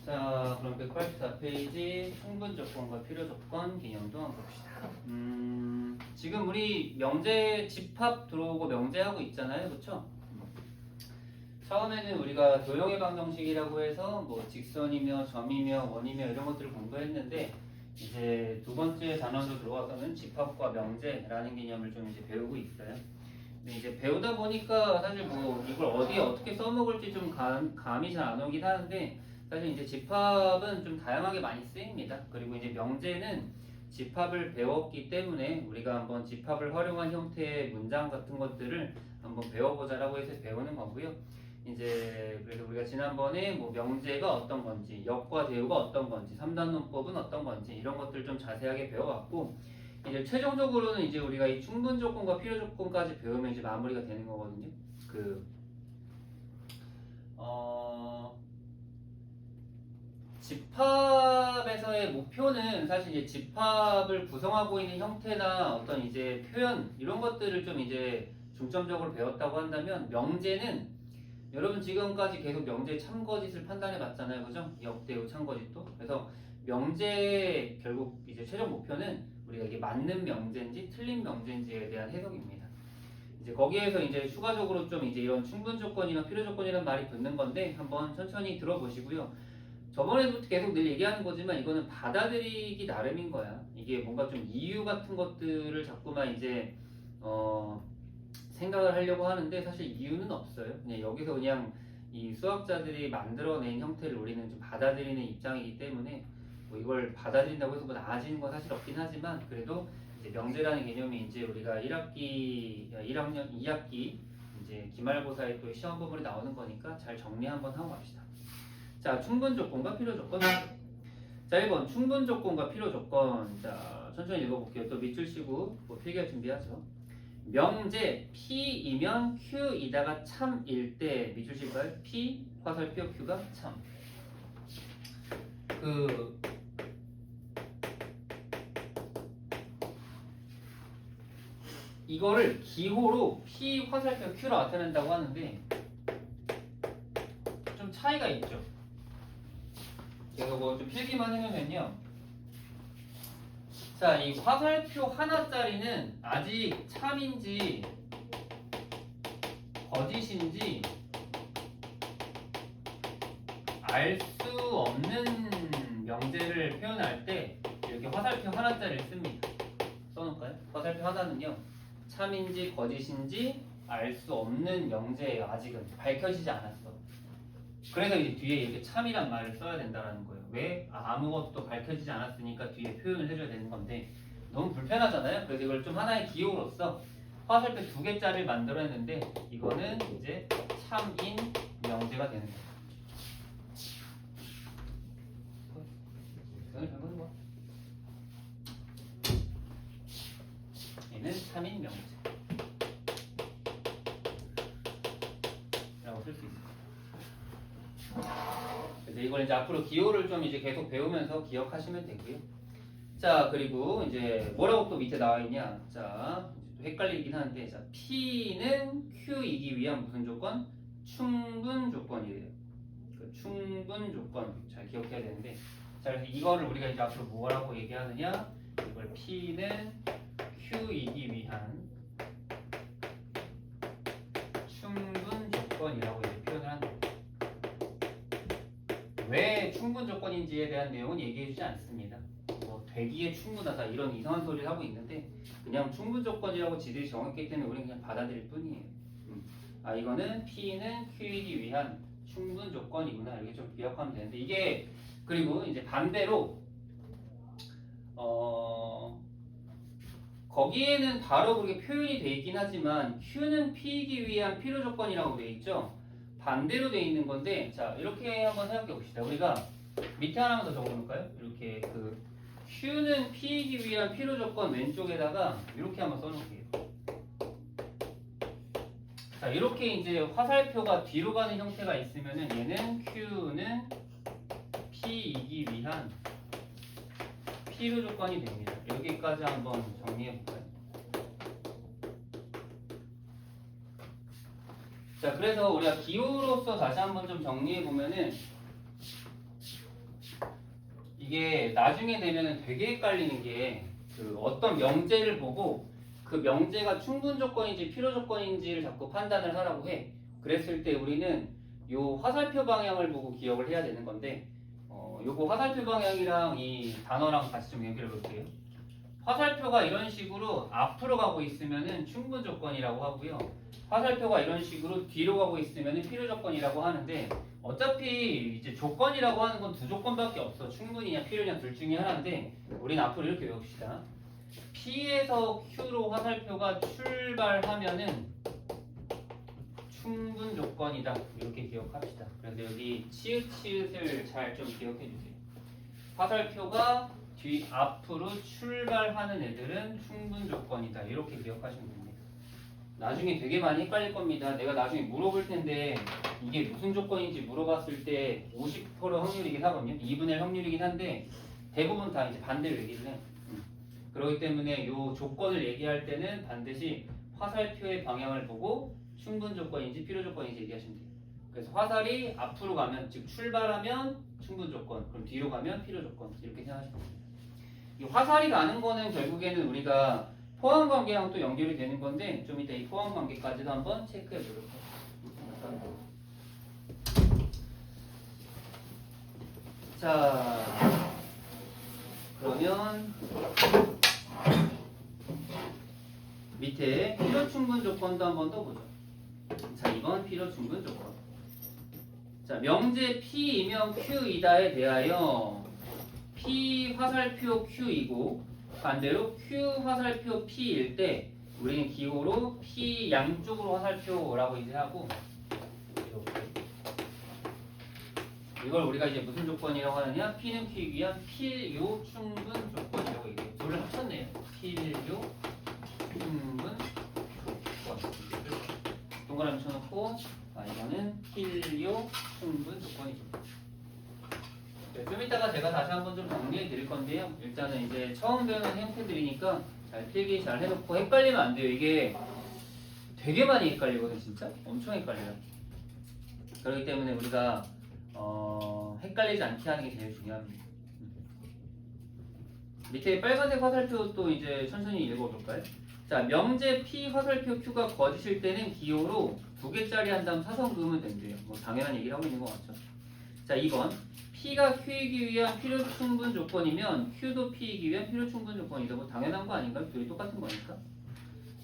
자, 그럼 184페이지 충분 조건과 필요 조건 개념도 한번 봅시다. 지금 우리 명제 집합 들어오고 명제하고 있잖아요, 그렇죠? 처음에는 우리가 도형의 방정식이라고 해서 뭐 직선이며 점이며 원이며 이런 것들을 공부했는데 이제 두 번째 단원으로 들어와서는 집합과 명제라는 개념을 좀 이제 배우고 있어요. 근데 이제 배우다 보니까 사실 뭐 이걸 어디에 어떻게 써먹을지 좀 감이 잘 안 오긴 하는데 사실 이제 집합은 좀 다양하게 많이 쓰입니다. 그리고 이제 명제는 집합을 배웠기 때문에 우리가 한번 집합을 활용한 형태의 문장 같은 것들을 한번 배워보자라고 해서 배우는 거고요. 이제 그래서 우리가 지난번에 뭐 명제가 어떤 건지, 역과 대우가 어떤 건지, 3단 논법은 어떤 건지 이런 것들 좀 자세하게 배워봤고 이제 최종적으로는 이제 우리가 이 충분 조건과 필요 조건까지 배우면 이제 마무리가 되는 거거든요. 집합에서의 목표는 사실 이제 집합을 구성하고 있는 형태나 어떤 이제 표현 이런 것들을 좀 이제 중점적으로 배웠다고 한다면 명제는 여러분 지금까지 계속 명제 참거짓을 판단해 봤잖아요, 그죠? 역대우 참거짓도. 그래서 명제 결국 이제 최종 목표는 우리가 이게 맞는 명제인지 틀린 명제인지에 대한 해석입니다. 이제 거기에서 이제 추가적으로 좀 이제 이런 충분 조건이나 필요 조건이라는 말이 붙는 건데 한번 천천히 들어보시고요. 저번에부터 계속 늘 얘기하는 거지만 이거는 받아들이기 나름인 거야. 이게 뭔가 좀 이유 같은 것들을 자꾸만 이제 생각을 하려고 하는데 사실 이유는 없어요. 그냥 여기서 그냥 이 수학자들이 만들어낸 형태를 우리는 좀 받아들이는 입장이기 때문에 뭐 이걸 받아들인다고 해서 뭐 나아지는 건 사실 없긴 하지만 그래도 이제 명제라는 개념이 이제 우리가 1학년 2학기 이제 기말고사에 또 시험 부분이 나오는 거니까 잘 정리 한번 하고 갑시다. 자, 충분 조건과 필요 조건. 자, 1번 충분 조건과 필요 조건. 자, 천천히 읽어볼게요. 또 밑줄 치고 뭐 필기할 준비하죠. 명제 P이면 Q이다가 참일 때 밑줄 칠까요? P 화살표 Q가 참. 이거를 기호로 P 화살표 Q로 나타낸다고 하는데 좀 차이가 있죠. 그래서 뭐 좀 필기만 해놓으면요. 자, 이 화살표 하나짜리는 아직 참인지 거짓인지 알 수 없는 명제를 표현할 때 이렇게 화살표 하나짜리를 씁니다. 써놓을까요? 화살표 하나는요. 참인지 거짓인지 알 수 없는 명제예요. 아직은 밝혀지지 않았어. 그래서 이제 뒤에 이렇게 참이란 말을 써야 된다는 거예요. 왜? 아무것도 밝혀지지 않았으니까 뒤에 표현을 해줘야 되는 건데 너무 불편하잖아요. 그래서 이걸 좀 하나의 기호로서 화살표 2개짜리를 만들어냈는데 이거는 이제 참인 명제가 되는 거예요. 이걸 잘못한 거야. 얘는 참인 명제 라고 쓸 수 있어요. 그래서 이걸 이제 앞으로 기호를 좀 이제 계속 배우면서 기억하시면 되고요. 자, 그리고 이제 뭐라고 또 밑에 나와 있냐? 자, 또 헷갈리긴 하는데, 자, P는 Q이기 위한 무슨 조건? 충분 조건이래요. 그 충분 조건 잘 기억해야 되는데, 자, 그래서 이거를 우리가 이제 앞으로 뭐라고 얘기하느냐? 이걸 P는 Q이기 위한 충분 조건이라고 이제 표현을 한다. 왜 충분 조건인지에 대한 내용은 얘기해주지 않습니다. 뭐 되기에 충분하다 이런 이상한 소리를 하고 있는데 그냥 충분 조건이라고 지들이 정했기 때문에 우리는 그냥 받아들일 뿐이에요. 이거는 P는 Q이기 위한 충분 조건이구나 이렇게 좀 기억하면 되는데 이게 그리고 이제 반대로 거기에는 바로 그렇게 표현이 돼 있긴 하지만 Q는 P이기 위한 필요 조건이라고 돼 있죠. 반대로 돼 있는 건데 자 이렇게 한번 생각해 봅시다. 우리가 밑에 하나만 더 적어놓을까요? 이렇게 Q는 P이기 위한 필요 조건 왼쪽에다가 이렇게 한번 써놓을게요. 자 이렇게 이제 화살표가 뒤로 가는 형태가 있으면은 얘는 Q는 P이기 위한 필요 조건이 됩니다. 여기까지 한번 정리해 볼까요? 자, 그래서 우리가 기호로서 다시 한번 좀 정리해 보면은 이게 나중에 되면은 되게 헷갈리는 게 그 어떤 명제를 보고 그 명제가 충분 조건인지 필요 조건인지를 자꾸 판단을 하라고 해. 그랬을 때 우리는 요 화살표 방향을 보고 기억을 해야 되는 건데 요거 화살표 방향이랑 이 단어랑 같이 좀 연결해 볼게요. 화살표가 이런 식으로 앞으로 가고 있으면은 충분 조건이라고 하고요. 화살표가 이런 식으로 뒤로 가고 있으면은 필요 조건이라고 하는데 어차피 이제 조건이라고 하는 건 두 조건밖에 없어. 충분이냐 필요냐 둘 중에 하나인데 우린 앞으로 이렇게 외웁시다. P에서 Q로 화살표가 출발하면은 충분 조건이다. 이렇게 기억합시다. 그래서 여기 치읓을 잘 좀 기억해 주세요. 화살표가 앞으로 출발하는 애들은 충분 조건이다. 이렇게 기억하시면 됩니다. 나중에 되게 많이 헷갈릴 겁니다. 내가 나중에 물어볼 텐데 이게 무슨 조건인지 물어봤을 때 50% 확률이긴 하거든요. 2분의 1 확률이긴 한데 대부분 다 이제 반대로 얘기를 해. 그렇기 때문에 이 조건을 얘기할 때는 반드시 화살표의 방향을 보고 충분 조건인지 필요 조건인지 얘기하시면 돼요. 그래서 화살이 앞으로 가면 즉 출발하면 충분 조건, 그럼 뒤로 가면 필요 조건 이렇게 생각하시면 됩니다. 이 화살이 가는 거는 결국에는 우리가 포항 관계랑 또 연결이 되는 건데 좀 이따 이 포항 관계까지도 한번 체크해 보도록 하겠습니다. 자, 그러면 밑에 필요 충분 조건도 한번 더 보죠. 자, 이번 필요 충분 조건. 자, 명제 P이면 Q이다에 대하여 P 화살표 Q이고 반대로 Q 화살표 P일 때 우리는 기호로 P 양쪽으로 화살표라고 이제 하고 이걸 우리가 이제 무슨 조건이라고 하느냐? P는 Q이기 위한 필요 충분 조건이라고 얘기해요. 둘을 합쳤네요. 필요 충분 조건. 동그라미 쳐놓고 이거는 필요 충분 조건이죠. 좀 이따가 제가 다시 한번 좀 정리해 드릴 건데요. 일단은 이제 처음 배우는 형태들이니까 잘 필기 잘 해놓고 헷갈리면 안 돼요. 이게 되게 많이 헷갈리거든요. 진짜 엄청 헷갈려요. 그렇기 때문에 우리가 헷갈리지 않게 하는 게 제일 중요합니다. 밑에 빨간색 화살표 또 이제 천천히 읽어볼까요? 자, 명제 P 화살표 Q가 거짓일 때는 기호로 2개짜리 한 다음 사선 그으면 된대요. 뭐 당연한 얘기를 하고 있는 것 같죠. 자, 2번 P가 Q이기 위한 필요 충분 조건이면 Q도 P이기 위한 필요 충분 조건이다. 뭐 당연한 거 아닌가요? 둘이 똑같은 거니까.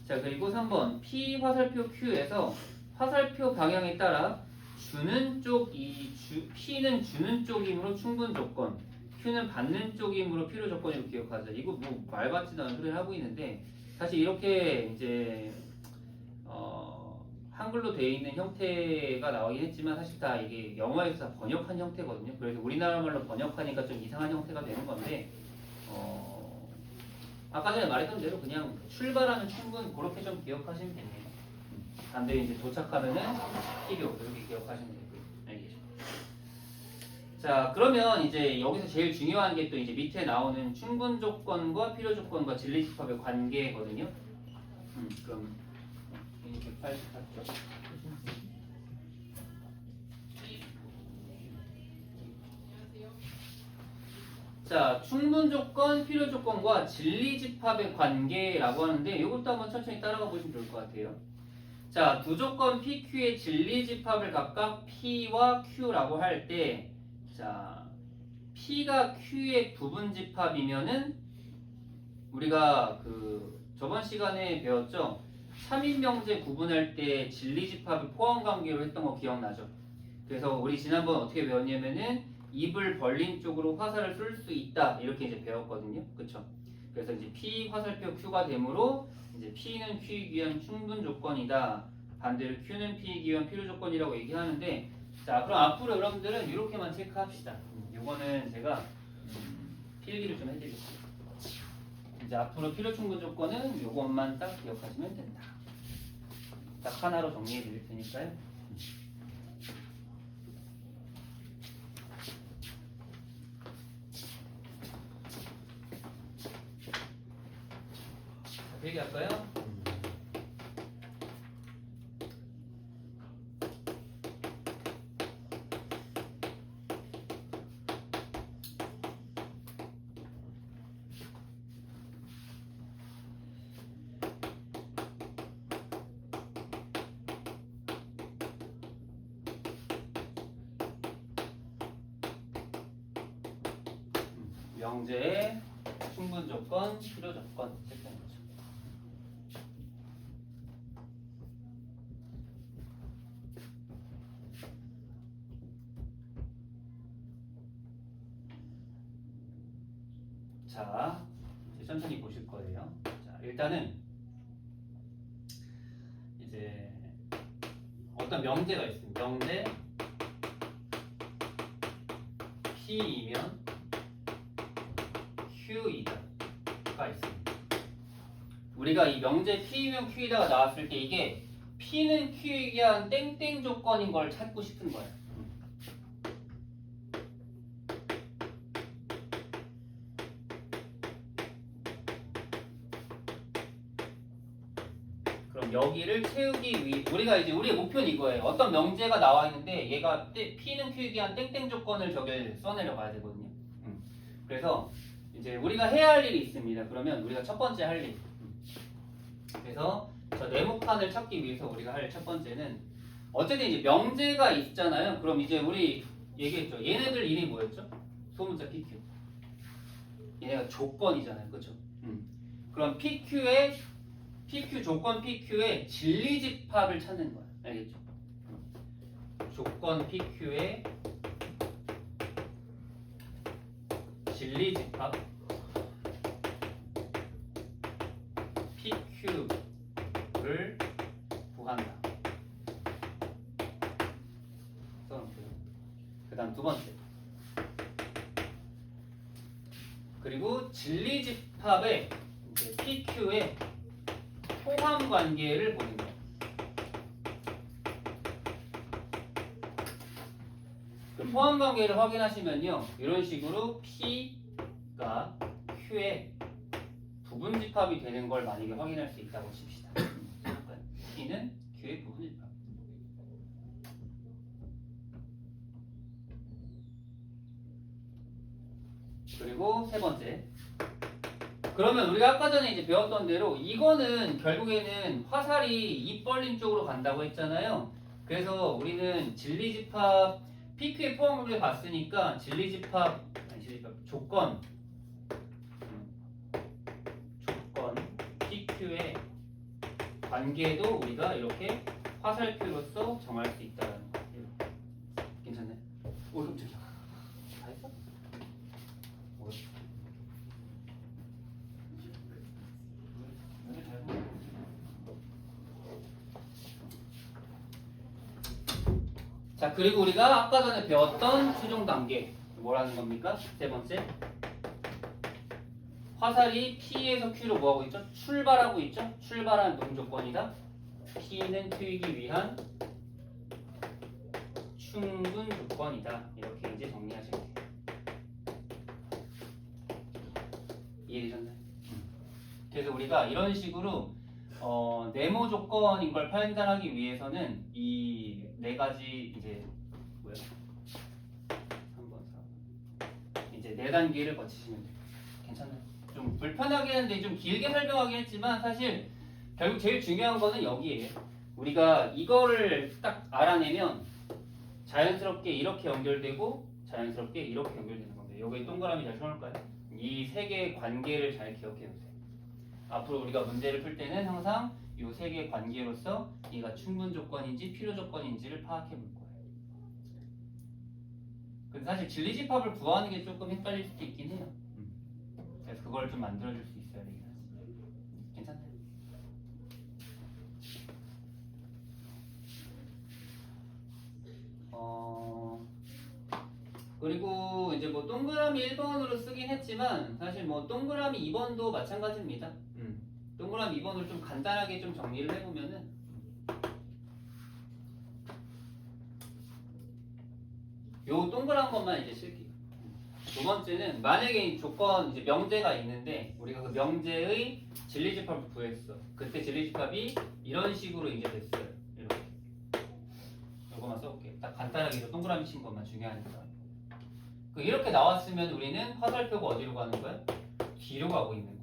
자, 그리고 3번 P 화살표 Q에서 화살표 방향에 따라 주는 쪽 P는 주는 쪽이므로 충분 조건, Q는 받는 쪽이므로 필요 조건이라고 기억하자. 이거 뭐 말 같지도 않은 소리를 하고 있는데 사실 이렇게 이제 한글로 되어 있는 형태가 나오긴 했지만 사실 다 이게 영어에서 번역한 형태거든요. 그래서 우리나라 말로 번역하니까 좀 이상한 형태가 되는 건데 아까 전에 말했던 대로 그냥 출발하는 충분 그렇게 좀 기억하시면 됩니다. 반대로 이제 도착하면은 필요 이렇게 기억하시면 되고요. 알겠죠? 자, 그러면 이제 여기서 제일 중요한 게 또 이제 밑에 나오는 충분 조건과 필요 조건과 진리집합의 관계거든요. 그럼 188죠. 자, 충분 조건, 필요 조건과 진리집합의 관계라고 하는데 이것도 한번 천천히 따라가 보시면 좋을 것 같아요. 자, 두 조건 PQ의 진리집합을 각각 P와 Q라고 할 때 자, P가 Q의 부분집합이면은 우리가 그 저번 시간에 배웠죠? 3인 명제 구분할 때 진리집합을 포함관계로 했던 거 기억나죠? 그래서 우리 지난번 어떻게 배웠냐면은 입을 벌린 쪽으로 화살을 쏠 수 있다 이렇게 이제 배웠거든요. 그쵸? 그래서 이제 P 화살표 Q가 되므로 이제 P는 Q이기 위한 충분 조건이다. 반대로 Q는 P이기 위한 필요 조건이라고 얘기하는데 자, 그럼 앞으로 여러분들은 이렇게만 체크합시다. 요거는 제가 필기를 좀 해드릴게요. 이제 앞으로 필요 충분 조건은 요것만 딱 기억하시면 된다. 딱 하나로 정리해 드릴 테니까요. 자, 필기할까요? 명제의 충분 조건, 필요 조건 체크하는 거죠. 자, 이제 천천히 보실 거예요. 자, 일단은 이제 어떤 명제가 있습니다. 명제 P이면 Q이다가 있습니다. 우리가 이 명제 P이면 Q이다가 나왔을 때 이게 P는 Q이게 한 땡땡 조건인 걸 찾고 싶은 거예요. 그럼 여기를 채우기 위해 우리의 목표는 이거예요. 어떤 명제가 나와 있는데 얘가 P는 Q이게 한 땡땡 조건을 저길 써내려 가야 되거든요. 그래서 이제 우리가 해야 할 일이 있습니다. 그러면 우리가 첫 번째 할 일. 그래서 저 네모칸을 찾기 위해서 우리가 할 첫 번째는 어쨌든 이제 명제가 있잖아요. 그럼 이제 우리 얘기했죠. 얘네들 이름이 뭐였죠? 소문자 PQ. 얘네가 조건이잖아요. 그렇죠? 그럼 PQ 조건 PQ의 진리집합을 찾는 거야. 알겠죠? 조건 PQ의 진리집합 PQ를 구한다. 써놓고요. 그 다음 두 번째. 그리고 진리집합의 PQ의 포함 관계를 보는 거예요. 그 포함 관계를 확인하시면요. 이런 식으로 P가 Q의 부분 집합이 되는 걸 만약에 확인할 수 있다고 칩시다. P는 Q의 부분 집합. 그리고 세 번째. 그러면 우리가 아까 전에 이제 배웠던 대로 이거는 결국에는 화살이 입 벌림 쪽으로 간다고 했잖아요. 그래서 우리는 진리집합 PQ의 포함을 봤으니까 진리집합 조건 PQ의 관계도 우리가 이렇게 화살표로서 정할 수 있다는 거예요. 괜찮네? 오, 깜짝이야. 다 했어? 자, 그리고 우리가 아까 전에 배웠던 최종 단계 뭐라는 겁니까? 세 번째, 화살이 P에서 Q로 뭐하고 있죠? 출발하고 있죠? 출발하는 동조건이다. P는 Q이기 위한 충분 조건이다. 이렇게 이제 정리하시면 돼요. 이해되셨나요? 그래서 우리가 이런 식으로 네모 조건인 걸 판단하기 위해서는 이 네 가지 이제 뭐야? 3번, 4번 이제 네 단계를 거치시면 돼요. 괜찮나요? 좀 불편하긴 한데 좀 길게 설명하긴 했지만 사실 결국 제일 중요한 거는 여기에요. 우리가 이거를 딱 알아내면 자연스럽게 이렇게 연결되고 자연스럽게 이렇게 연결되는 겁니다. 여기 동그라미 잘 쳐놓을까요? 이 세 개의 관계를 잘 기억해 놓으세요. 앞으로 우리가 문제를 풀 때는 항상 이 세 개의 관계로서 이가 충분 조건인지 필요 조건인지를 파악해 볼 거예요. 근데 사실 진리집합을 구하는 게 조금 헷갈릴 수도 있긴 해요. 그래서 그걸 좀 만들어줄 수 있어야 되긴 하지. 괜찮나요? 그리고 이제 뭐 동그라미 1번으로 쓰긴 했지만 사실 뭐 동그라미 2번도 마찬가지입니다. 동그라미 2번을 좀 간단하게 좀 정리를 해보면은 요 동그란 것만 이제 쓸게요. 두 번째는 만약에 조건 이제 명제가 있는데 우리가 그 명제의 진리집합을 구했어. 그때 진리집합이 이런 식으로 이제 됐어요. 이렇게. 요거만 써볼게요. 딱 간단하게 동그라미 친 것만 중요하니까. 이렇게 나왔으면 우리는 화살표가 어디로 가는 거야? 뒤로 가고 있는 거야.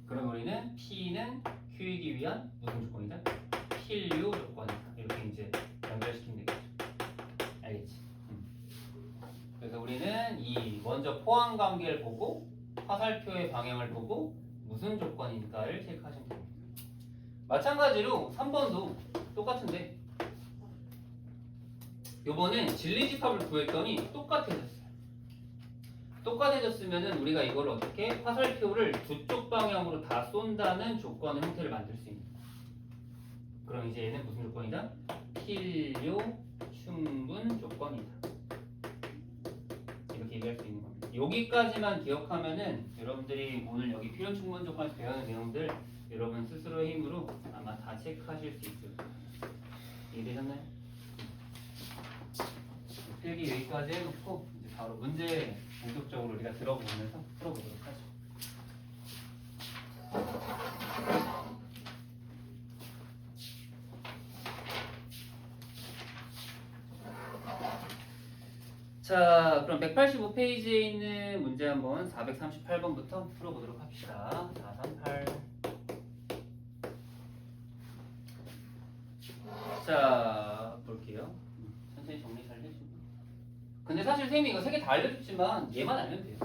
그럼 우리는 P는 Q이기 위한 무슨 조건이다? 필요 조건이다. 이렇게 이제 연결시키면 되겠죠. 알겠지? 그래서 우리 우리는 이 먼저 포항 관계를 보고 화살표의 방향을 보고 무슨 조건인가를 체크하시면 됩니다. 마찬가지로 3번도 똑같은데 요번엔 진리집합을 구했더니 똑같아졌어요. 똑같아졌으면은 우리가 이걸 어떻게 화살표를 두 쪽 방향으로 다 쏜다는 조건의 형태를 만들 수 있는 거예요. 그럼 이제 얘는 무슨 조건이다? 필요 충분 조건이다. 이렇게 얘기할 수 있는 겁니다. 여기까지만 기억하면은 여러분들이 오늘 여기 필요 충분 조건에서 배우는 내용들 여러분 스스로의 힘으로 아마 다 체크하실 수 있을 거예요. 이해되셨나요? 필기 여기까지 해놓고 이제 바로 문제 본격적으로 우리가 들어보면서 풀어보도록 하죠. 자, 그럼 185페이지에 있는 문제 한번 438번부터 풀어보도록 합시다. 438. 자, 볼게요. 천천히 정리 잘 해주고. 근데 사실 쌤이 이거 3개 다 알려줬지만 얘만 알면 돼요.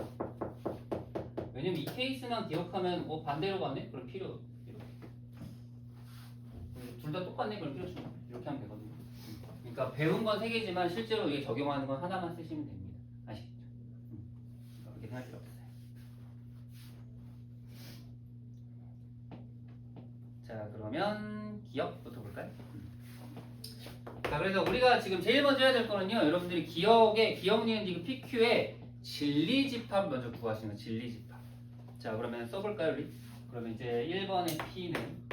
왜냐면 이 케이스만 기억하면 반대로 가네? 그럼 필요 이렇게. 둘 다 똑같네? 그럼 필요 충분. 이렇게 하면 되거든요. 그러니까 배운 건 3개지만 실제로 이게 적용하는 건 하나만 쓰시면 됩니다. 아시겠죠? 그렇게 생각할 필요 없어요. 자, 그러면 기억부터 볼까요? 자, 그래서 우리가 지금 제일 먼저 해야 될 거는요, 여러분들이 기억 니은 디귿 PQ의 진리집합 먼저 구하시는 거예요. 진리집합. 자, 그러면 써볼까요, 우리? 그러면 이제 1번의 P는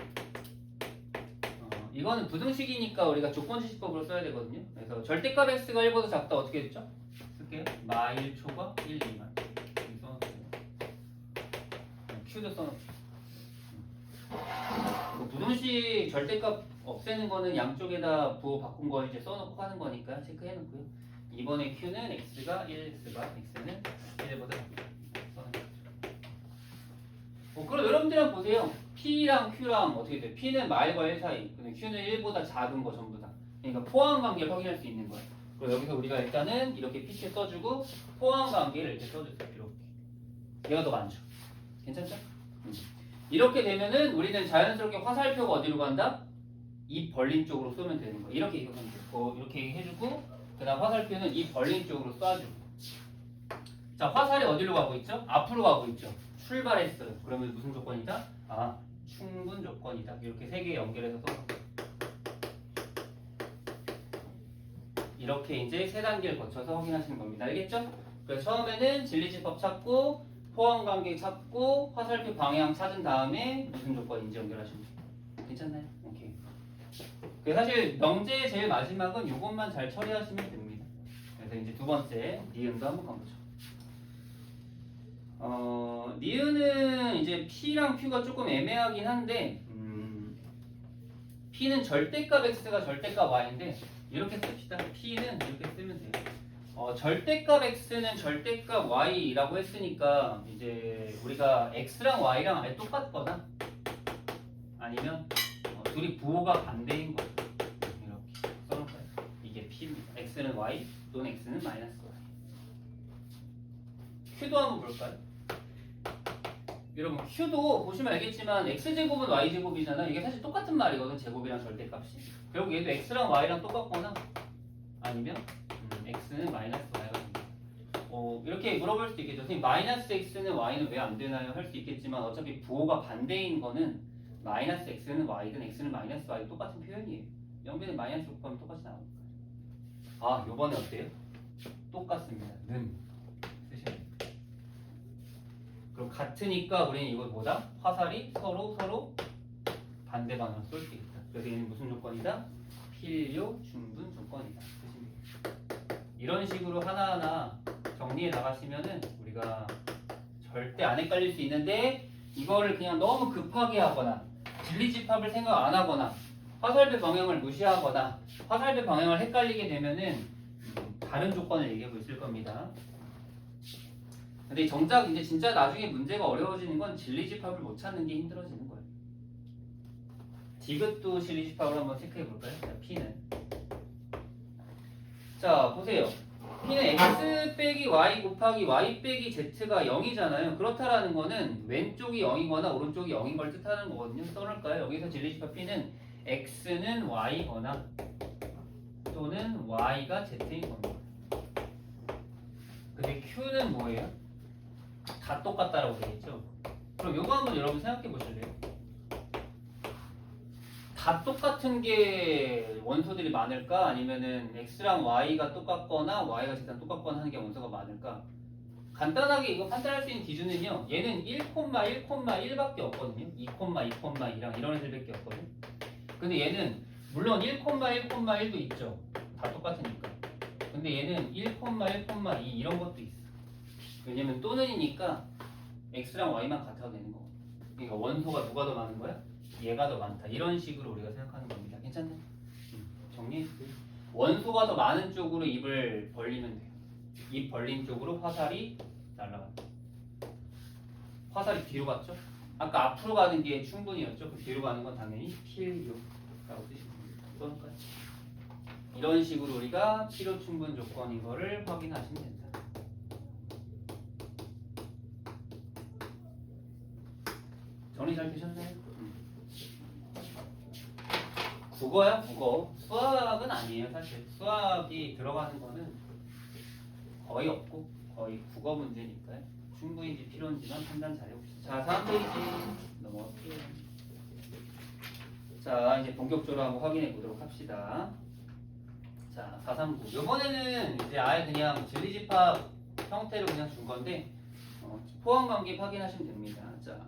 이거는 부등식이니까 우리가 조건지시법으로 써야 되거든요. 그래서 절대값 x가 1보다 작다 어떻게 됐죠? 쓸게요. 마 1초가 1, 2만. 여기 써놓을게요. Q도 써놓을게요. 부등식 절대값 없애는 거는 양쪽에다 부호 바꾼 거 이제 써놓고 하는 거니까 체크해놓고요. 이번에 Q는 x가 1, x가 x는 1보다 작다. 그럼 여러분들은 보세요. P랑 Q랑 어떻게 돼요? P는 말과 1 사이, 근데 Q는 1보다 작은 거 전부 다. 그러니까 포항 관계를 확인할 수 있는 거예요. 그리고 여기서 우리가 일단은 이렇게 PQ 써주고 포항 관계를 이렇게 써주세요. 이렇게. 얘가 더 많죠. 괜찮죠? 이렇게 되면은 우리는 자연스럽게 화살표가 어디로 간다? 이 벌린 쪽으로 쏘면 되는 거예요. 이렇게 얘기하면 돼요. 이렇게 해주고 그다음 화살표는 이 벌린 쪽으로 쏴주고. 자, 화살이 어디로 가고 있죠? 앞으로 가고 있죠. 출발했어요. 그러면 무슨 조건이다? 충분 조건이다. 이렇게 3개 연결해서 써. 이렇게 이제 3단계를 거쳐서 확인하시는 겁니다. 알겠죠? 그래서 처음에는 진리집합 찾고 포항 관계 찾고 화살표 방향 찾은 다음에 무슨 조건인지 연결하시면 돼요. 괜찮나요? 오케이. 사실 명제의 제일 마지막은 이것만 잘 처리하시면 됩니다. 그래서 이제 두 번째 니은도 한번 가보죠. 니은은 이제 P랑 Q가 조금 애매하긴 한데 P는 절대값 X가 절대값 Y인데 이렇게 씁시다. P는 이렇게 쓰면 돼요. 절대값 X는 절대값 Y라고 했으니까 이제 우리가 X랑 Y랑 아예 똑같거나 아니면 둘이 부호가 반대인 거예요. 이렇게 써놓을까요? 이게 P입니다. X는 Y 또는 X는 마이너스 Y. Q도 한번 볼까요? 여러분 Q도 보시면 알겠지만 X제곱은 Y제곱이잖아. 이게 사실 똑같은 말이거든. 제곱이랑 절대값이. 결국 얘도 X랑 Y랑 똑같거나 아니면 X는 마이너스 Y가 됩니다. 이렇게 물어볼 수도 있겠죠. 선생님 마이너스 X는 Y는 왜 안 되나요? 할 수 있겠지만 어차피 부호가 반대인 거는 마이너스 X는 Y든 X는 마이너스 Y 똑같은 표현이에요. 영변에 마이너스 곱하면 똑같이 나오니까. 요번에 어때요? 똑같습니다. 는 쓰시면 돼요. 그럼 같으니까 우리는 이걸 뭐다? 화살이 서로 반대 방향으로 쏠 수 있다. 그래서 얘는 무슨 조건이다? 필요 충분 조건이다. 이런 식으로 하나하나 정리해 나가시면은 우리가 절대 안 헷갈릴 수 있는데 이거를 그냥 너무 급하게 하거나 진리집합을 생각 안 하거나 화살표 방향을 무시하거나 화살표 방향을 헷갈리게 되면은 다른 조건을 얘기하고 있을 겁니다. 근데 정작 이제 진짜 나중에 문제가 어려워지는 건 진리집합을 못 찾는 게 힘들어지는 거예요. 디귿도 진리집합을 한번 체크해 볼까요? 자, P는. 자, 보세요. P는 x 빼기 y 곱하기 y 빼기 z가 0이잖아요. 그렇다라는 거는 왼쪽이 0이거나 오른쪽이 0인 걸 뜻하는 거거든요. 써놓을까요? 여기서 진리집합 P는 x는 y거나 또는 y가 z인 겁니다. 근데 Q는 뭐예요? 다 똑같다라고 되겠죠? 그럼 요거 한번 여러분 생각해 보실래요? 다 똑같은 게 원소들이 많을까? 아니면은 x랑 y가 똑같거나 y가 z랑 똑같거나 하는 게 원소가 많을까? 간단하게 이거 판단할 수 있는 기준은요. 얘는 1,1,1밖에 없거든요. 2,2,2랑 이런 애들밖에 없거든요. 근데 얘는 물론 1,1,1도 있죠. 다 똑같으니까. 근데 얘는 1,1,2 이런 것도 있어. 왜냐면 또는이니까 x랑 y만 같아도 되는 거. 그러니까 원소가 누가 더 많은 거야? 얘가 더 많다. 이런 식으로 우리가 생각하는 겁니다. 괜찮나요? 정리했어요. 원소가 더 많은 쪽으로 입을 벌리면 돼요. 입 벌린 쪽으로 화살이 날아간다. 화살이 뒤로 갔죠? 아까 앞으로 가는 게 충분이었죠? 그 뒤로 가는 건 당연히 필요라고 뜻입니다. 이거니까요. 이런 식으로 우리가 필요 충분 조건인 거를 확인하시면 된다. 정리 잘 되셨나요? 국어야 국어. 수학은 아니에요 사실. 수학이 들어가는 거는 거의 없고 거의 국어 문제니까요. 충분인지 필요한지만 판단 잘 해봅시다. 자, 3페이지 넘어갈게요. 자, 이제 본격적으로 한번 확인해 보도록 합시다. 자, 439. 이번에는 이제 아예 그냥 진리집합 형태로 그냥 준 건데 포함관계 확인하시면 됩니다. 자,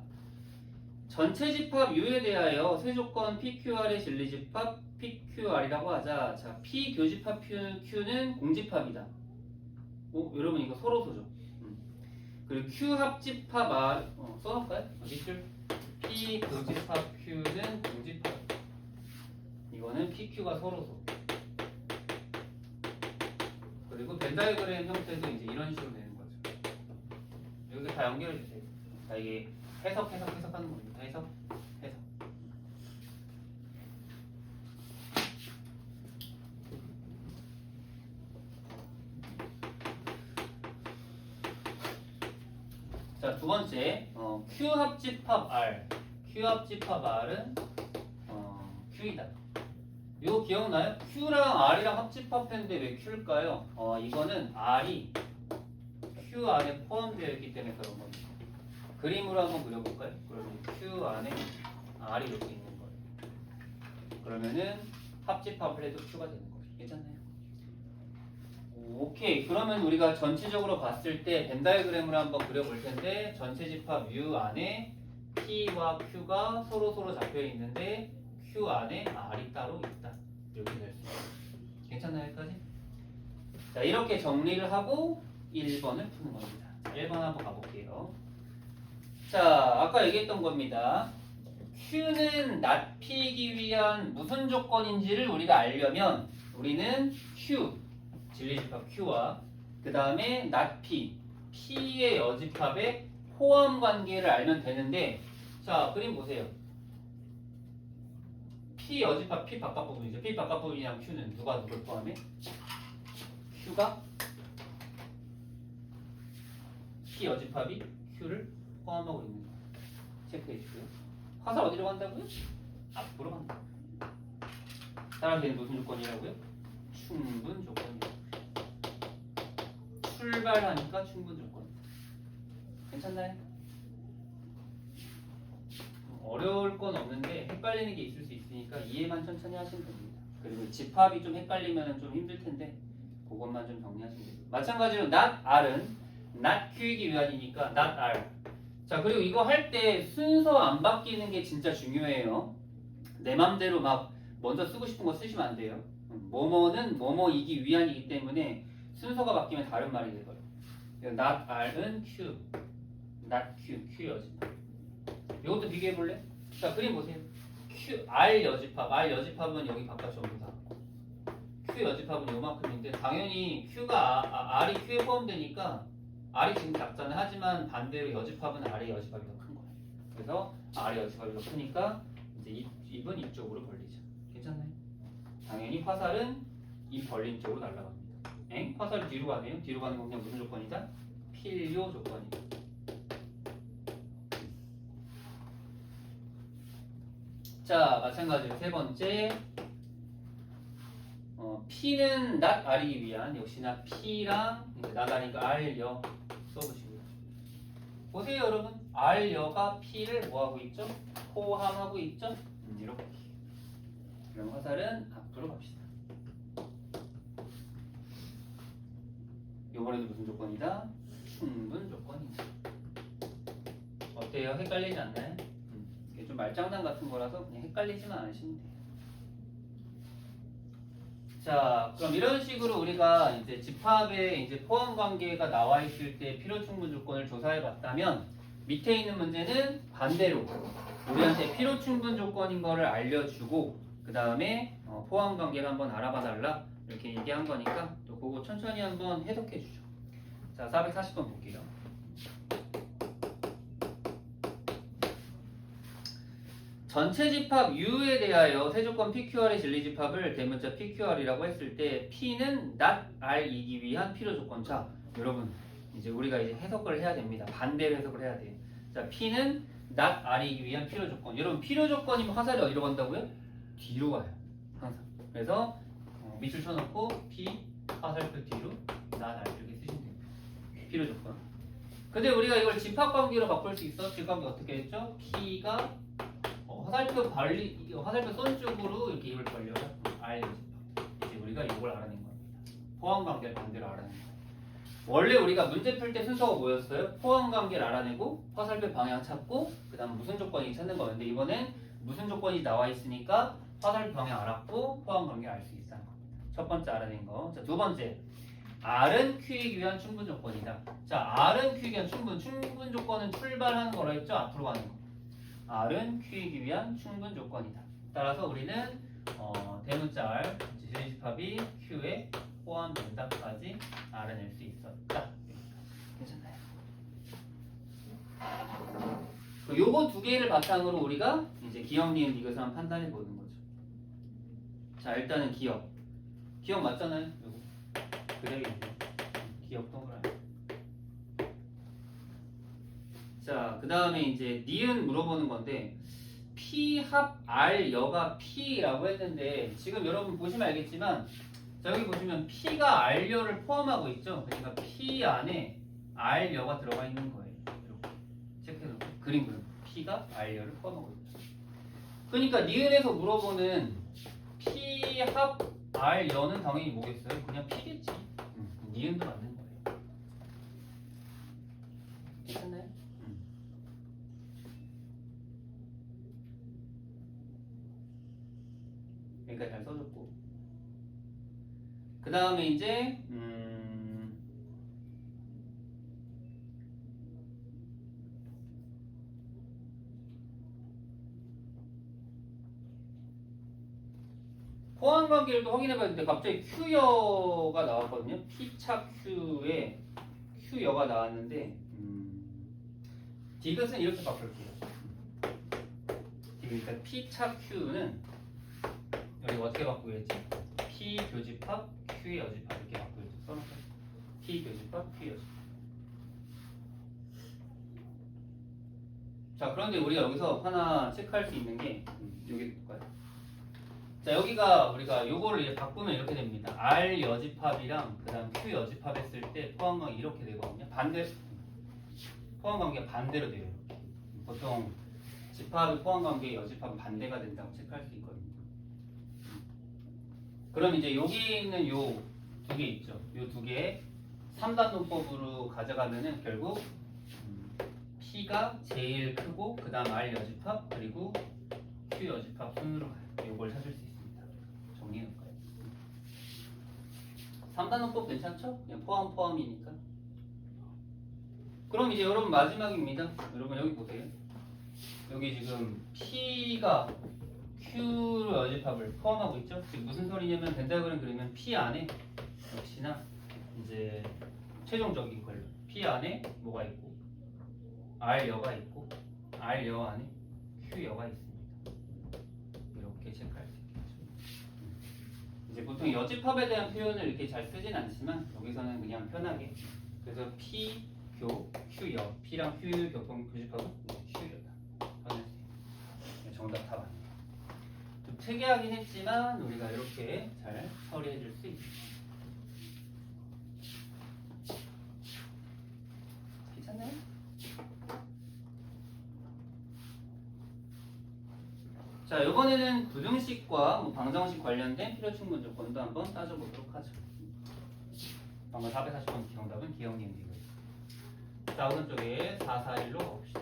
전체 집합 U에 대하여 세 조건 PQR의 진리집합 PQR이라고 하자. 자, P 교집합 Q는 공집합이다. 여러분 이거 서로소죠. 그리고 Q 합집합 R 써놓을까요? 밑줄 P 교집합 Q는 공집합. 이거는 PQ가 서로소. 그리고 벤 다이어그램 형태도 이제 이런 식으로 되는 거죠. 여기 다 연결해 주세요. 자, 이게 해석하는 겁니다. 해석. 자, 두 번째, Q 합집합 R. Q 합집합 R은 Q이다. 이거 기억나요? Q랑 R이랑 합집합했는데 왜 Q일까요? 이거는 R이 Q 안에 포함되어 있기 때문에 그런 겁니다. 그림으로 한번 그려볼까요? 그러면 Q 안에 R이 이렇게 있는 거예요. 그러면은 합집합을 해도 Q가 되는 거예요. 괜찮나요? 오케이. 그러면 우리가 전체적으로 봤을 때 벤 다이어그램으로 한번 그려볼 텐데 전체 집합 U 안에 P와 Q가 서로 잡혀 있는데 Q 안에 R이 따로 있다. 이렇게 될 수 있어요. 괜찮나요? 여기까지? 자, 이렇게 정리를 하고 1번을 푸는 겁니다. 자, 1번 한번 가볼게요. 자, 아까 얘기했던 겁니다. Q는 납피기 위한 무슨 조건인지를 우리가 알려면 우리는 Q, 진리집합 Q와 그 다음에 납피, P의 여집합의 호환 관계를 알면 되는데, 자, 그림 보세요. P 여집합 P 바깥 부분이죠. P 바깥 부분이랑 Q는 누가 누굴 포함해? Q가 P 여집합이 Q를 포함하고 있는 거예요. 체크해 주고요. 화살 어디로 간다고요? 앞으로 간다. 따라서 무슨 조건이라고요? 충분 조건이라고요. 출발하니까 충분 조건. 괜찮나요? 어려울 건 없는데 헷갈리는 게 있을 수 있으니까 이해만 천천히 하시면 됩니다. 그리고 집합이 좀 헷갈리면 좀 힘들 텐데 그것만 좀 정리하시면 됩니다. 마찬가지로 not R은 not Q이기 위한이니까 not R. 자, 그리고 이거 할 때 순서 안 바뀌는 게 진짜 중요해요. 내 맘대로 막 먼저 쓰고 싶은 거 쓰시면 안 돼요. 뭐뭐는 뭐뭐이기 위한이기 때문에 순서가 바뀌면 다른 말이 되거든요. not R은 Q, not Q 여집합. 이것도 비교해 볼래? 자, 그림 보세요. R 여집합은 여기 바깥 전부 다. Q 여집합은 요만큼인데 당연히 Q가 R이 Q에 포함되니까 R이 지금 작잖아요. 하지만 반대로 여집합은 R의 여집합이 더 큰 거예요. 그래서 R의 여집합이 더 크니까 이제 입은 이쪽으로 벌리죠. 괜찮나요? 당연히 화살은 입 벌린 쪽으로 날아갑니다. 화살이 뒤로 가네요. 뒤로 가는 건 그냥 무슨 조건이다? 필요 조건이다. 자, 마찬가지로 세 번째. P는 not R이기 위한 역시나 P랑 이제 not R이니까 R여 써보시고요. 보세요, 여러분. R여가 P를 뭐하고 있죠? 포함하고 있죠? 이렇게. 그럼 화살은 앞으로 갑시다. 이번에도 무슨 조건이다? 충분 조건이다. 어때요? 헷갈리지 않나요? 이게 좀 말장난 같은 거라서 그냥 헷갈리지만 않으시면 돼요. 자, 그럼 이런 식으로 우리가 이제 집합에 이제 포함 관계가 나와 있을 때 필요 충분 조건을 조사해 봤다면 밑에 있는 문제는 반대로 우리한테 필요 충분 조건인 거를 알려주고 그 다음에 포함 관계를 한번 알아봐 달라 이렇게 얘기한 거니까 또 그거 천천히 한번 해석해 주죠. 자, 440번 볼게요. 전체 집합 U에 대하여 세조건 PQR의 진리집합을 대문자 PQR이라고 했을 때 P는 not R이기 위한 필요조건. 자, 여러분 이제 우리가 이제 해석을 해야 됩니다. 반대로 해석을 해야 돼요. 자, P는 not R이기 위한 필요조건. 여러분 필요조건이면 화살이 어디로 간다고요? 뒤로 가요. 항상. 그래서 밑줄 쳐놓고 P 화살표 뒤로 not R 이렇게 쓰시면 됩니다. 필요조건. 근데 우리가 이걸 집합관계로 바꿀 수 있어. 집합관계 어떻게 했죠? P가 화살표 쏜 쪽으로 이렇게 입을 벌려요. R 집합. 이제 우리가 이걸 알아낸 겁니다. 포함 관계를 반대로 알아낸 거예요. 원래 우리가 문제 풀 때 순서가 뭐였어요? 포함 관계를 알아내고 화살표 방향 찾고 그다음 무슨 조건이 찾는 거였는데 이번엔 무슨 조건이 나와 있으니까 화살표 방향 알았고 포함 관계 알 수 있다는 겁니다. 첫 번째 알아낸 거. 자, 두 번째. R은 Q이기 위한 충분 조건이다. 자, R은 Q이기 위한 충분 조건은 출발하는 거라 했죠? 앞으로 가는 거. R은 Q이기 위한 충분 조건이다. 따라서 우리는 대문자 R 진리집합이 Q에 포함된다까지 알아낼 수 있었다. 괜찮나요? 요거 두 개를 바탕으로 우리가 이제 기억, 니은, 디귿을 한번 판단해 보는 거죠. 자, 일단은 기억 맞잖아요. 요거 그대로 기억 동그라미. 자, 그 다음에 이제 니은 물어보는 건데 P 합 R 여가 P라고 했는데 지금 여러분 보시면 알겠지만 자, 여기 보시면 P가 R 여를 포함하고 있죠. 그러니까 P 안에 R 여가 들어가 있는 거예요. 이렇게 체크해놓고 그림 P가 R 여를 포함하고 있죠. 그러니까 니은에서 물어보는 P 합 R 여는 당연히 뭐겠어요? 그냥 P겠지. 니은도 맞는 거예요. 괜찮나요? 여기까지 잘 써줬고 그 다음에 이제 포함 관계를 또 확인해 봤는데 갑자기 Q여가 나왔거든요. P차 Q에 Q여가 나왔는데 디귿은 이렇게 바꿀게요. 그러니까 P차 Q는 여기 어떻게 바꾸겠지? P 교집합 Q의 여집합 이렇게 바꾸겠죠. 써놓을까요? P 교집합 Q 여집합. 자, 그런데 우리가 여기서 하나 체크할 수 있는 게 여기 볼까요? 자, 여기가 우리가 요거를 이제 바꾸면 이렇게 됩니다. R 여집합이랑 그다음 Q 여집합 했을 때 포함 관계 이렇게 되거든요. 포함 관계가 반대로 돼요. 보통 집합의 포함 관계 여집합은 반대가 된다고 체크할 수 있거든요. 그럼 이제 여기 있는 요 두 개 있죠. 요 두 개 3단 논법으로 가져가면은 결국 P가 제일 크고 그 다음 R 여집합 그리고 Q 여집합 순으로 가요. 요걸 찾을 수 있습니다. 정리해놓을까요? 3단 논법 괜찮죠? 그냥 포함이니까. 그럼 이제 여러분 마지막입니다. 여러분 여기 보세요. 여기 지금 P가 Q로 여집합을 포함하고 있죠? 지금 무슨 소리냐면 벤다그램 그리면 P 안에 역시나 이제 최종적인 걸로 P 안에 뭐가 있고 R 여가 있고 R 여 안에 Q 여가 있습니다. 이렇게 체크할 수 있겠죠. 이제 보통 여집합에 대한 표현을 이렇게 잘 쓰진 않지만 여기서는 그냥 편하게. 그래서 P, 교, Q여. P랑 Q 교통 교집합은 Q여다. 확인하세요. 정답 다 맞네요. 좀 특이하긴 했지만 우리가 이렇게 잘 처리해 줄 수 있습니다. 괜찮나요? 자, 이번에는 부등식과 뭐 방정식 관련된 필요충분 조건도 한번 따져보도록 하죠. 방금 440번 정답은 기억님이고요. 자, 오른쪽에 441로 가봅시다.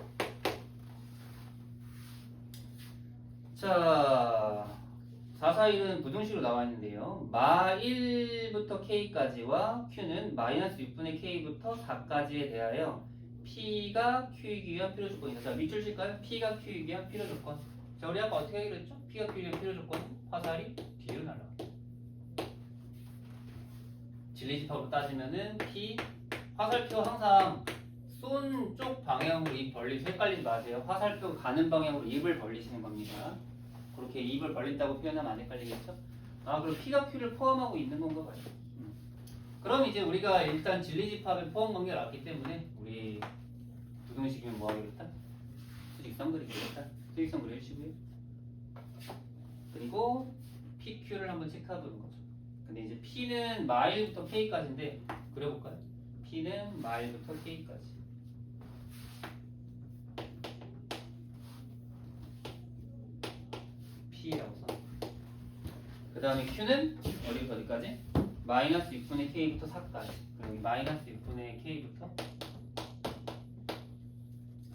자, 441은 부등식으로 나와 있는데요. 마 1부터 k까지와 q는 마이너스 6분의 k부터 4까지에 대하여 p가 q이기 위한 필요 조건이다. 자, 밑줄 칠까요? p가 q이기 위한 필요 조건. 자, 우리 아까 어떻게 하기로 했죠? p가 q이기 위한 필요 조건은 화살이 뒤로 날아가. 진리집합으로 따지면은 p 화살표 항상 쏜 쪽 방향으로 입 벌리서 헷갈리지 마세요. 화살표 가는 방향으로 입을 벌리시는 겁니다. 그렇게 입을 벌린다고 표현하면 안 헷갈리겠죠? 아, 그럼 P가 Q를 포함하고 있는 건가 봐요. 그럼 이제 우리가 일단 진리집합에 포함 관계를 알기 때문에 우리 부등식이면 뭐 하겠다? 수직선 그리겠다. 수직선 그려주시고요. 그리고 PQ를 한번 체크해보는 거죠. 근데 이제 P는 마일부터 K까지인데 그려볼까요? P는 마일부터 K까지. P라고 써. 그 다음에 Q는 어디부터 어디까지? 마이너스 6분의 K부터 4까지. 그리고 마이너스 6분의 K부터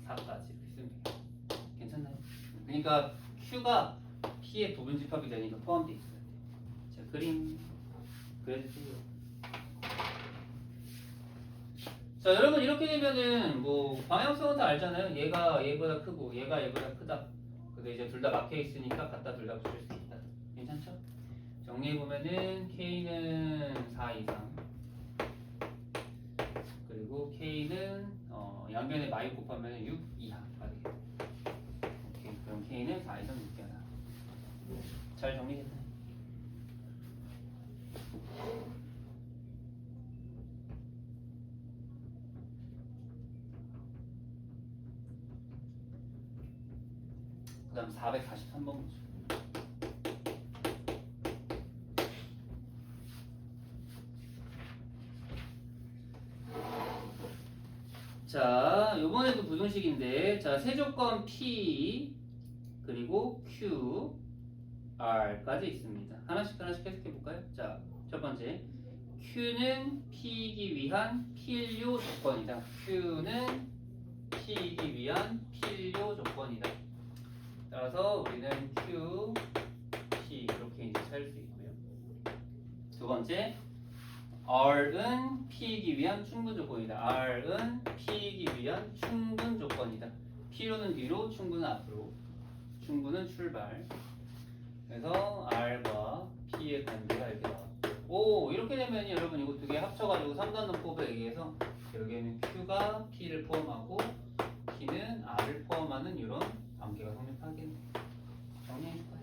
4까지 이렇게 쓰면 돼요. 괜찮나요? 그러니까 Q가 P의 부분집합이 되니까 포함되어 있어야 돼요. 자, 그림 그려주세요. 자, 여러분 이렇게 되면은 뭐 방향성은 다 알잖아요. 얘가 얘보다 크고 얘가 얘보다 크다. 근데 이제 둘 다 막혀 있으니까 갖다 둘 다 붙일 수 있다. 괜찮죠? 정리해 보면은 K는 4 이상. 그리고 K는 양변에 마이 곱하면 6 이하가 되겠다. 오케이. 그럼 K는 4 이상 6 이하다. 잘 정리됐나요? 그 다음 443번 보죠. 자, 요번에도 부등식인데, 자, 세조건 P, 그리고 Q, R까지 있습니다. 하나씩 하나씩 해석해볼까요? 자, 첫 번째. Q는 P이기 위한 필요 조건이다. Q는 P이기 위한 필요 조건이다. 따라서 우리는 Q, P 이렇게 이제 찾을 수 있고요. 두 번째, R은 P이기 위한 충분 조건이다. R은 P이기 위한 충분 조건이다. P로는 뒤로, 충분은 앞으로. 충분은 출발. 그래서 R과 P의 관계가 이렇게 나왔고. 오, 이렇게 되면 여러분 이거 두 개 합쳐가지고 3단원법에 의해서 여기에는 Q가 P를 포함하고 P는 R을 포함하는 이런 관계가 성립하겠네요. 정리해줄까요?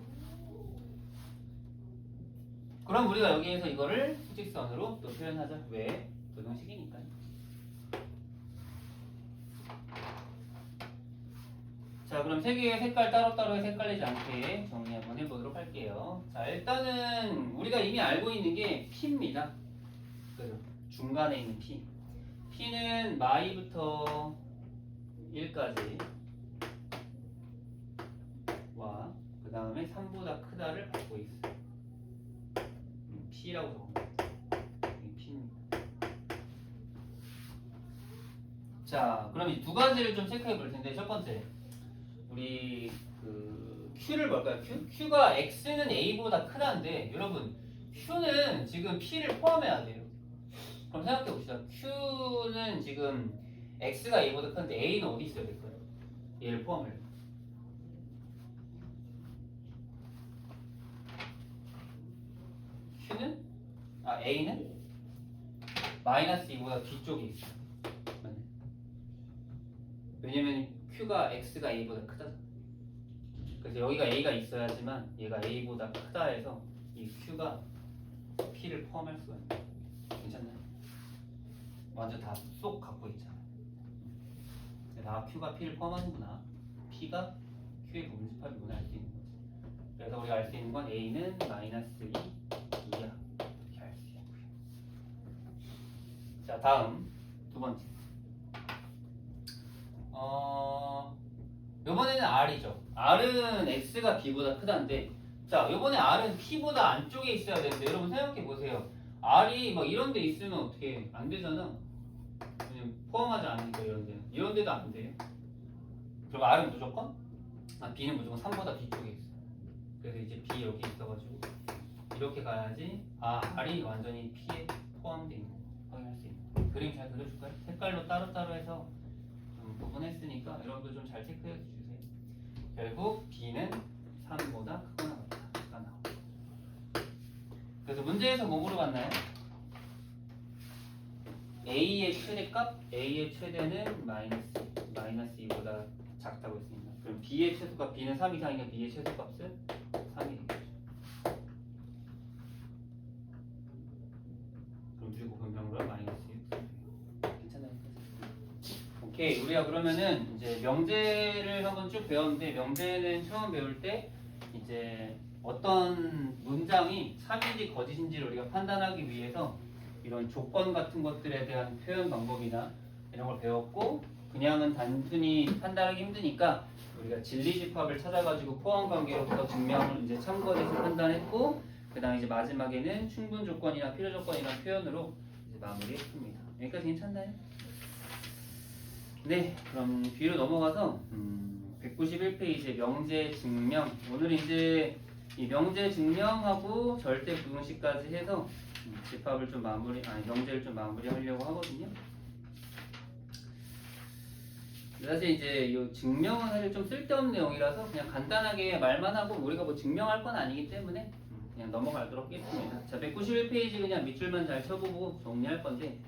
그럼 우리가 여기에서 이거를 수직선으로 또 표현하자. 왜? 부등식이니까요. 자, 그럼 세 개의 색깔 따로따로 헷갈리지 않게 정리 한번 해보도록 할게요. 자, 일단은 우리가 이미 알고 있는 게 P입니다. 그죠? 중간에 있는 P. P는 마이부터 1까지 와, 그 다음에 3보다 크다를 받고 있어요. P라고 적어봅니다. P입니다. 자, 그럼 이 두 가지를 좀 체크해 볼 텐데, 첫 번째. 우리 그 Q를 볼까요? Q가 X는 A보다 크다는데 여러분 Q는 지금 P를 포함해야 돼요. 그럼 생각해 봅시다. Q는 지금 X가 A보다 큰데 A는 어디 있어야 될까요? 얘를 포함을. A는 마이너스 2보다 뒤쪽에 있어요. 왜냐면 Q가 X가 A보다 크다. 그래서 여기가 A가 있어야지만 얘가 A보다 크다 해서 이 Q가 P를 포함할 수가 있나요? 괜찮나요? 완전 다 쏙 갖고 있잖아요. Q가 P를 포함하는구나. P가 Q의 부분 집합이구나 알 수 있는 거지. 그래서 우리가 알 수 있는 건 A는 -2, 2야. 이렇게 알 수 있고요. 자, 다음 두 번째. 요번에는 R이죠. R은 X가 B보다 크다는데, 자, 요번에 R은 P보다 안쪽에 있어야 되는데, 여러분 생각해 보세요. R이 막 이런 데 있으면 어떻게 안 되잖아. 그냥 포함하지 않으니까 이런 데는. 이런 데도 안 돼요. 그럼 R은 무조건? B는 무조건 3보다 뒤쪽에 있어요. 그래서 이제 B 여기 있어가지고 이렇게 가야지 R이 완전히 P에 포함되어 있는 거 확인할 수 있는 거. 그림 잘 그려줄까요? 색깔로 따로따로 해서 좀 구분했으니까 여러분들 좀 잘 체크해 주세요. 결국 B는 3보다 크거나 같다가 나옵니다. 그래서 문제에서 뭐 물어봤나요? A의 최대값, A의 최대는 -2보다 작다고 했습니다. 그럼 B의 최소값, B는 3 이상이니까 B의 최소값은 3이 되겠죠. 그럼 주고 변경으로 -6. 괜찮아요? 오케이, 우리가 그러면은 이제 명제를 한번 쭉 배웠는데, 명제는 처음 배울 때 이제 어떤 문장이 참인지 거짓인지를 우리가 판단하기 위해서 이런 조건 같은 것들에 대한 표현 방법이나 이런 걸 배웠고, 그냥은 단순히 판단하기 힘드니까 우리가 진리집합을 찾아가지고 포함관계로서 증명을 이제 참거짓을 판단했고, 그 다음에 이제 마지막에는 충분 조건이나 필요 조건이라는 표현으로 이제 마무리했습니다. 여기까지 괜찮나요? 네, 그럼 뒤로 넘어가서 191페이지의 명제 증명. 오늘 이제 이 명제 증명하고 절대 부등식까지 해서 집합을 좀 명제를 좀 마무리하려고 하거든요. 사실 이제 이 증명은 사실 좀 쓸데없는 내용이라서 그냥 간단하게 말만 하고 우리가 뭐 증명할 건 아니기 때문에 그냥 넘어가도록 하겠습니다. 자, 191페이지 그냥 밑줄만 잘 쳐보고 정리할 건데,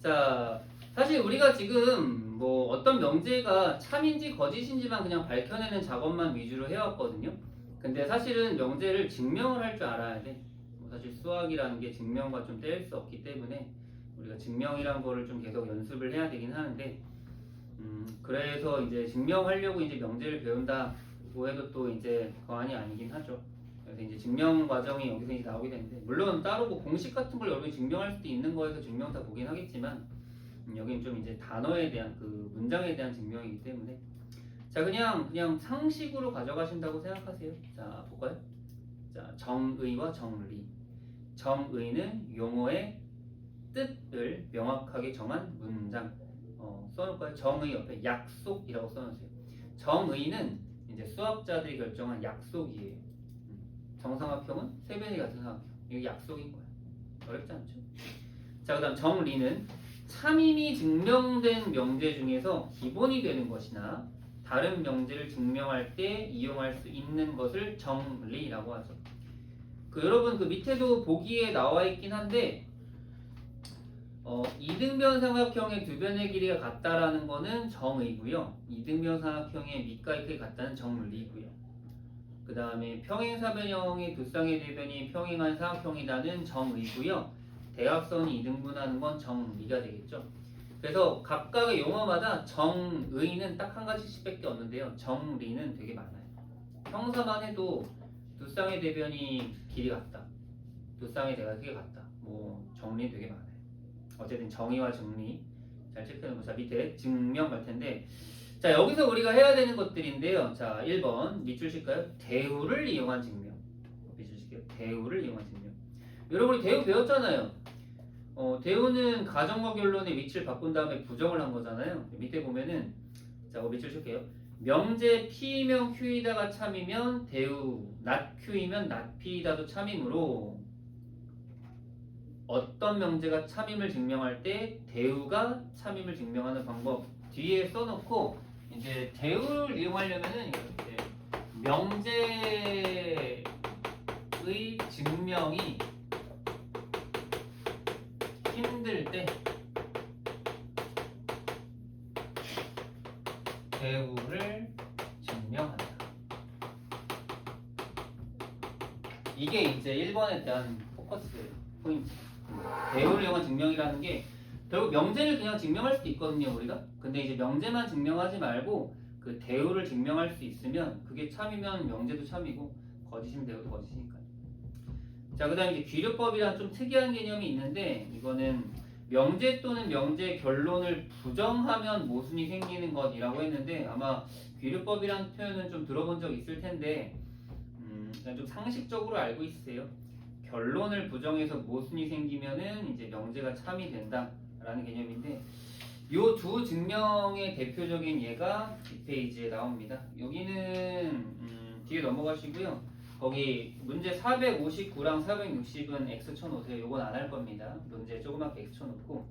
자, 사실 우리가 지금 뭐 어떤 명제가 참인지 거짓인지만 그냥 밝혀내는 작업만 위주로 해왔거든요. 근데 사실은 명제를 증명을 할 줄 알아야 돼. 사실 수학이라는 게 증명과 좀 떼일 수 없기 때문에 우리가 증명이란 거를 좀 계속 연습을 해야 되긴 하는데, 그래서 이제 증명하려고 이제 명제를 배운다고 해도 또 이제 거안이 아니긴 하죠. 그래서 이제 증명 과정이 여기서 이제 나오게 되는데, 물론 따로 뭐 공식 같은 걸 여러분이 증명할 수도 있는 거에서 증명 다 보긴 하겠지만, 여기는 좀 이제 단어에 대한 그 문장에 대한 증명이기 때문에, 자, 그냥 상식으로 가져가신다고 생각하세요. 자, 볼까요? 자, 정의와 정리. 정의는 용어의 뜻을 명확하게 정한 문장. 써놓을까요? 정의 옆에 약속이라고 써놓으세요. 정의는 이제 수학자들이 결정한 약속이에요. 정삼각형은 세변이 같은 삼각형. 이게 약속인 거야. 어렵지 않죠? 자, 그 다음 정리는 참임이 증명된 명제 중에서 기본이 되는 것이나 다른 명제를 증명할 때 이용할 수 있는 것을 정리라고 하죠. 여러분 그 밑에도 보기에 나와 있긴 한데, 이등변 삼각형의 두 변의 길이가 같다라는 거는 정의고요. 이등변 삼각형의 밑과 끝이 같다는 정리고요. 그 다음에 평행사변형의 두 쌍의 대변이 평행한 삼각형이라는 정의고요. 대각선이 이등분하는 건 정리가 되겠죠. 그래서 각각의 용어마다 정의는 딱 한 가지씩밖에 없는데요. 정리는 되게 많아요. 형사만 해도 두 쌍의 대변이 길이 같다, 두 쌍의 대각이 같다, 뭐 정리 되게 많아요. 어쨌든 정의와 정리 잘 체크해놓고, 자, 밑에 증명 갈 텐데, 자, 여기서 우리가 해야 되는 것들인데요. 자, 1번 밑줄 칠까요? 대우를 이용한 증명. 밑줄 칠게요. 대우를 이용한 증명. 여러분 우리 대우 배웠잖아요. 대우는 가정과 결론의 위치를 바꾼 다음에 부정을 한 거잖아요. 밑에 보면은, 자, 밑줄 칠게요. 명제 P이면 Q이다가 참이면 대우, not Q이면 not P이다도 참이므로 어떤 명제가 참임을 증명할 때 대우가 참임을 증명하는 방법 뒤에 써놓고, 이제 대우를 이용하려면은 이렇게 명제의 증명이 힘들 때 대우를 증명한다. 이게 이제 1번에 대한 포커스예요. 포인트. 대우를 이용한 증명이라는 게 결국 명제를 그냥 증명할 수도 있거든요, 우리가. 근데 이제 명제만 증명하지 말고 그 대우를 증명할 수 있으면 그게 참이면 명제도 참이고 거짓이면 대우도 거짓이니까. 자, 그다음 이제 귀류법이란 좀 특이한 개념이 있는데 이거는 명제 또는 명제 결론을 부정하면 모순이 생기는 것이라고 했는데 아마 귀류법이란 표현은 좀 들어본 적 있을 텐데 그냥 좀 상식적으로 알고 있으세요. 결론을 부정해서 모순이 생기면은 이제 명제가 참이 된다라는 개념인데 요 두 증명의 대표적인 예가 뒷페이지에 나옵니다. 여기는 뒤에 넘어가시고요. 거기 문제 459랑 460은 X 쳐놓으세요. 요건 안 할 겁니다. 문제 조그맣게 X 쳐놓고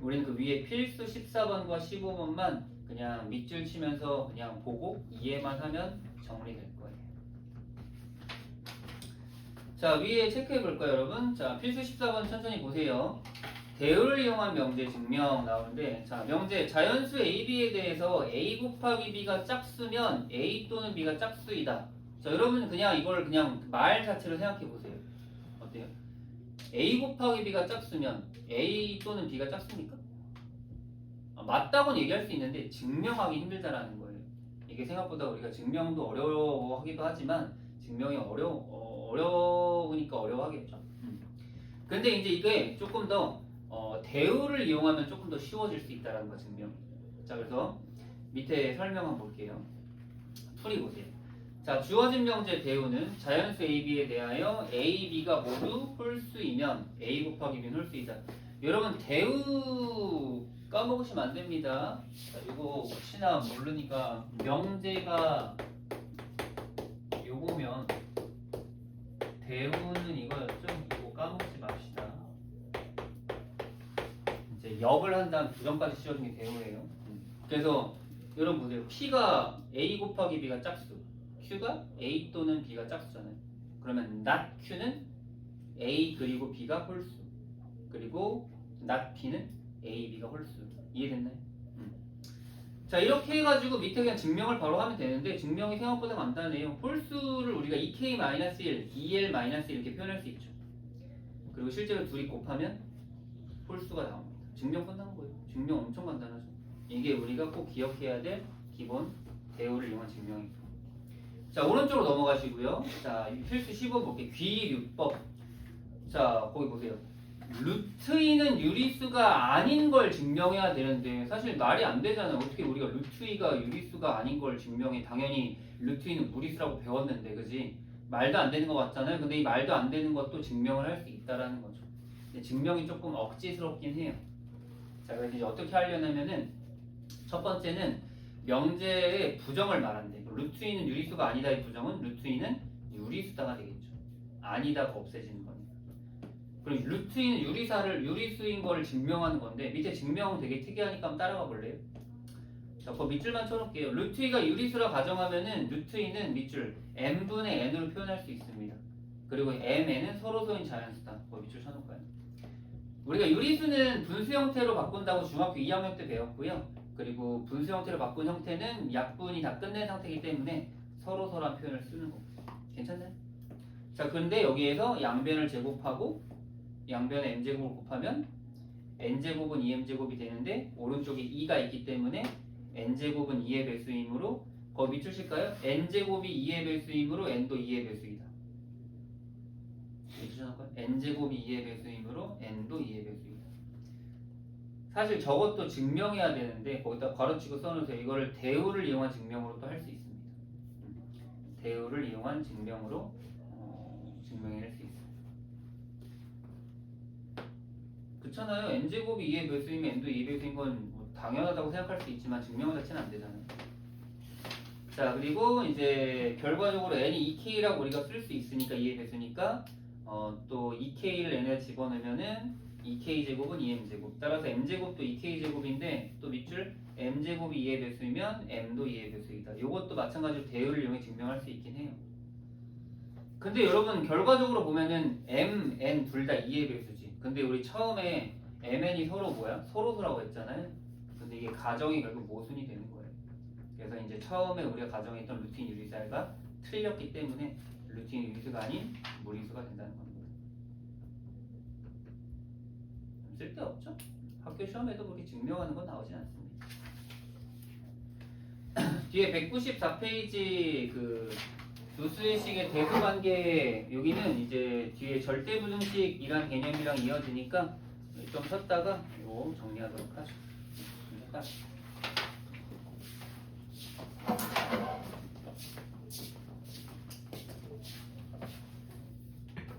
우리는 그 위에 필수 14번과 15번만 그냥 밑줄 치면서 그냥 보고 이해만 하면 정리될 거예요. 자, 위에 체크해 볼까요, 여러분? 자, 필수 14번 천천히 보세요. 대우를 이용한 명제 증명 나오는데, 자, 명제 자연수 A, B에 대해서 A 곱하기 B가 짝수면 A 또는 B가 짝수이다. 자, 여러분 그냥 이걸 그냥 말 자체로 생각해 보세요. 어때요? A 곱하기 B가 짝수면 A 또는 B가 짝수입니까? 맞다고는 얘기할 수 있는데 증명하기 힘들다라는 거예요. 이게 생각보다 우리가 증명도 어려워하기도 하지만 증명이 어려우니까 어려워하겠죠. 근데 이제 이게 조금 더 대우를 이용하면 조금 더 쉬워질 수 있다는 거 증명. 자, 그래서 밑에 설명 한번 볼게요. 풀이 보세요. 자, 주어진 명제 대우는 자연수 A, B에 대하여 A, B가 모두 홀수이면 A 곱하기 B는 홀수이다. 여러분 대우 까먹으시면 안 됩니다. 자, 이거 혹시나 모르니까 명제가 요거면 대우는 이거였죠? 이거 까먹지 맙시다. 이제 역을 한 다음 부정까지 씌워준 게 대우예요. 그래서 여러분 보세요. P가 A 곱하기 B가 짝수, Q가 A 또는 B가 짝수잖아요. 그러면 not Q는 A 그리고 B가 홀수, 그리고 not P는 A, B가 홀수. 이해됐나요? 자, 이렇게 해가지고 밑에 그냥 증명을 바로 하면 되는데 증명이 생각보다 간단해요. 홀수를 우리가 2K-1, 2L- 이렇게 표현할 수 있죠. 그리고 실제로 둘이 곱하면 홀수가 나옵니다. 증명 끝난 거예요. 증명 엄청 간단하죠. 이게 우리가 꼭 기억해야 될 기본 대우를 이용한 증명입니다. 자, 오른쪽으로 넘어가시고요. 자, 필수 15 볼게요. 귀류법. 자, 거기 보세요. 루트 2는 유리수가 아닌 걸 증명해야 되는데 사실 말이 안 되잖아요. 어떻게 우리가 루트 2가 유리수가 아닌 걸 증명해? 당연히 루트 2는 무리수라고 배웠는데, 그지? 말도 안 되는 거 맞잖아요. 근데 이 말도 안 되는 것도 증명을 할 수 있다라는 거죠. 근데 증명이 조금 억지스럽긴 해요. 자, 그래서 이제 어떻게 하려냐면은 첫 번째는 명제의 부정을 말한대. 루트 2는 유리수가 아니다. 이 부정은 루트 2는 유리수다가 되겠죠. 아니다가 없애지는 거니까. 그리고 루트 2는 유리수인 걸 증명하는 건데 밑에 증명은 되게 특이하니까 한번 따라가 볼래요? 자, 그 밑줄만 쳐놓을게요. 루트 2가 유리수라 가정하면은 루트 2는 밑줄 m분의 n으로 표현할 수 있습니다. 그리고 mn은 서로소인 자연수다. 그 밑줄 쳐놓을까요? 우리가 유리수는 분수 형태로 바꾼다고 중학교 2학년 때 배웠고요. 그리고 분수 형태로 바꾼 형태는 약분이 다 끝낸 상태이기 때문에 서로서란 표현을 쓰는 겁니다. 괜찮나요? 자, 그런데 여기에서 양변을 제곱하고 양변에 n제곱을 곱하면 n제곱은 2m제곱이 되는데 오른쪽에 2가 있기 때문에 n제곱은 2의 배수이므로 거기 밑줄 칠까요? n제곱이 2의 배수이므로 n도 2의 배수이다. n제곱이 2의 배수이므로 n도 2의 배수이다. 사실 저것도 증명해야 되는데 거기다 괄호치고 써놓으세요. 이거를 대우를 이용한 증명으로 또 할 수 있습니다. 대우를 이용한 증명으로 증명해낼 수 있어요. 그렇잖아요. n제곱이 2의 배수이면 n도 2의 배수인 건 뭐 당연하다고 생각할 수 있지만 증명 자체는 안 되잖아요. 자, 그리고 이제 결과적으로 n이 2k라고 우리가 쓸 수 있으니까 2의 배수니까 또 2k를 n에 집어넣으면은 2k제곱은 2m제곱. 따라서 m제곱도 2k제곱인데 또 밑줄 m제곱이 2의 배수이면 m도 2의 배수이다. 이것도 마찬가지로 대우를 이용해 증명할 수 있긴 해요. 근데 여러분 결과적으로 보면은 m, n 둘 다 2의 배수지. 근데 우리 처음에 mn이 서로 뭐야? 서로소라고 했잖아요. 근데 이게 가정이 결국 모순이 되는 거예요. 그래서 이제 처음에 우리가 가정했던 루틴 유리수가 틀렸기 때문에 루틴 유리수가 아닌 무리수가 된다는 겁니다. 쓸데없죠. 학교 시험에도 그렇게 증명하는 건 나오진 않습니다. 뒤에 194페이지 그 조수의 식의 대수관계 여기는 이제 뒤에 절대부등식이란 개념이랑 이어지니까 좀 쉬었다가 이거 정리하도록 하죠.